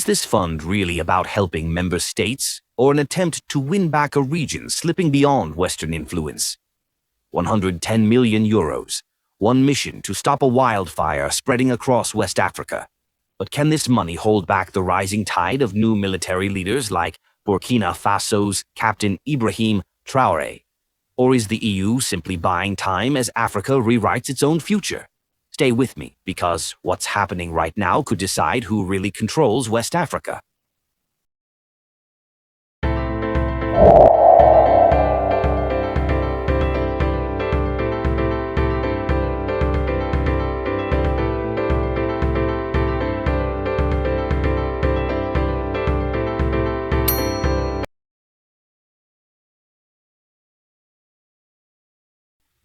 Is this fund really about helping member states, or an attempt to win back a region slipping beyond Western influence? 110 million euros, one mission to stop a wildfire spreading across West Africa. But can this money hold back the rising tide of new military leaders like Burkina Faso's Captain Ibrahim Traoré? Or is the EU simply buying time as Africa rewrites its own future? Stay with me, because what's happening right now could decide who really controls West Africa.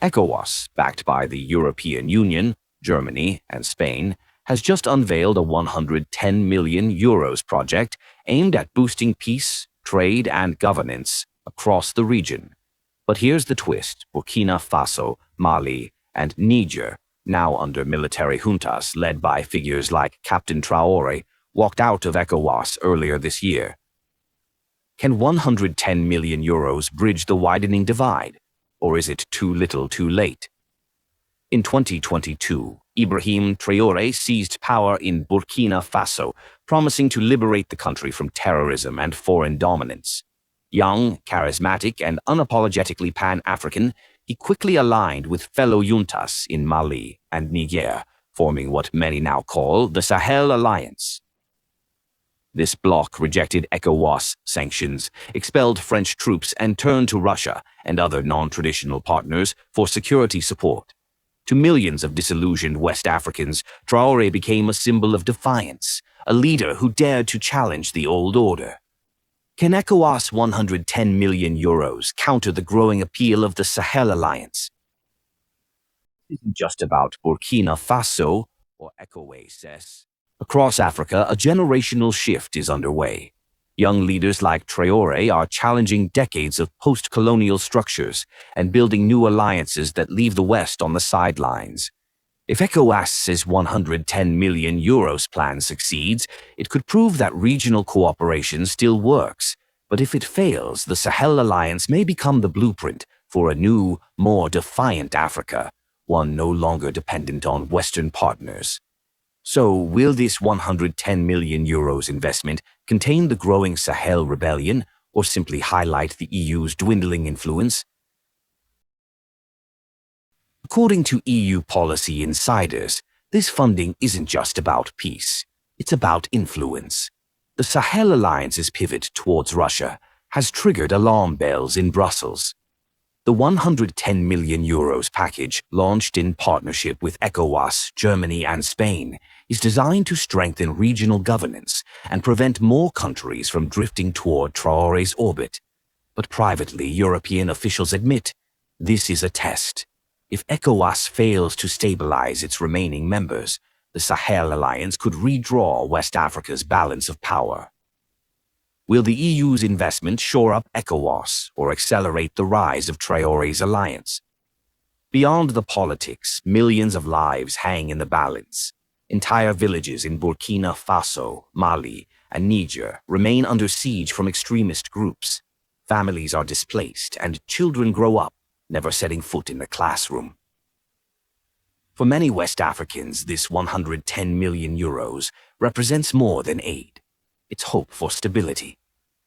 ECOWAS, backed by the European Union, Germany, and Spain, has just unveiled a 110 million euros project aimed at boosting peace, trade, and governance across the region. But here's the twist: Burkina Faso, Mali, and Niger, now under military juntas led by figures like Captain Traore, walked out of ECOWAS earlier this year. Can 110 million euros bridge the widening divide? Or is it too little too late? In 2022, Ibrahim Traoré seized power in Burkina Faso, promising to liberate the country from terrorism and foreign dominance. Young, charismatic, and unapologetically Pan-African, he quickly aligned with fellow juntas in Mali and Niger, forming what many now call the Sahel Alliance. This bloc rejected ECOWAS sanctions, expelled French troops, and turned to Russia and other non-traditional partners for security support. To millions of disillusioned West Africans, Traoré became a symbol of defiance, a leader who dared to challenge the old order. Can ECOWAS' 110 million euros counter the growing appeal of the Sahel Alliance? It isn't just about Burkina Faso, or ECOWAS says. Across Africa, a generational shift is underway. Young leaders like Traoré are challenging decades of post-colonial structures and building new alliances that leave the West on the sidelines. If ECOWAS's 110 million euros plan succeeds, it could prove that regional cooperation still works. But if it fails, the Sahel Alliance may become the blueprint for a new, more defiant Africa, one no longer dependent on Western partners. So, will this 110 million euros investment contain the growing Sahel rebellion, or simply highlight the EU's dwindling influence? According to EU policy insiders, this funding isn't just about peace, it's about influence. The Sahel Alliance's pivot towards Russia has triggered alarm bells in Brussels. The 110 million euros package, launched in partnership with ECOWAS, Germany, and Spain, is designed to strengthen regional governance and prevent more countries from drifting toward Traoré's orbit. But privately, European officials admit this is a test. If ECOWAS fails to stabilize its remaining members, the Sahel Alliance could redraw West Africa's balance of power. Will the EU's investment shore up ECOWAS or accelerate the rise of Traoré's alliance? Beyond the politics, millions of lives hang in the balance. Entire villages in Burkina Faso, Mali, and Niger remain under siege from extremist groups. Families are displaced, and children grow up, never setting foot in the classroom. For many West Africans, this 110 million euros represents more than aid. It's hope for stability.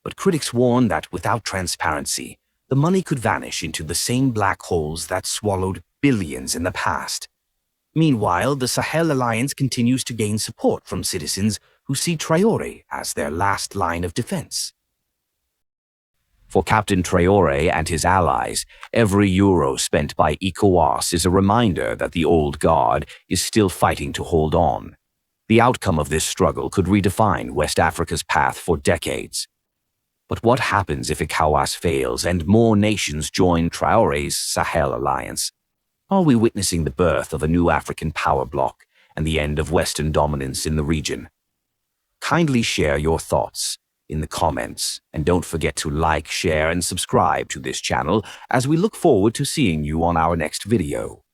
But critics warn that without transparency, the money could vanish into the same black holes that swallowed billions in the past. Meanwhile, the Sahel Alliance continues to gain support from citizens who see Traoré as their last line of defense. For Captain Traoré and his allies, every euro spent by ECOWAS is a reminder that the old guard is still fighting to hold on. The outcome of this struggle could redefine West Africa's path for decades. But what happens if ECOWAS fails and more nations join Traoré's Sahel Alliance? Are we witnessing the birth of a new African power bloc and the end of Western dominance in the region? Kindly share your thoughts in the comments, and don't forget to like, share, and subscribe to this channel as we look forward to seeing you on our next video.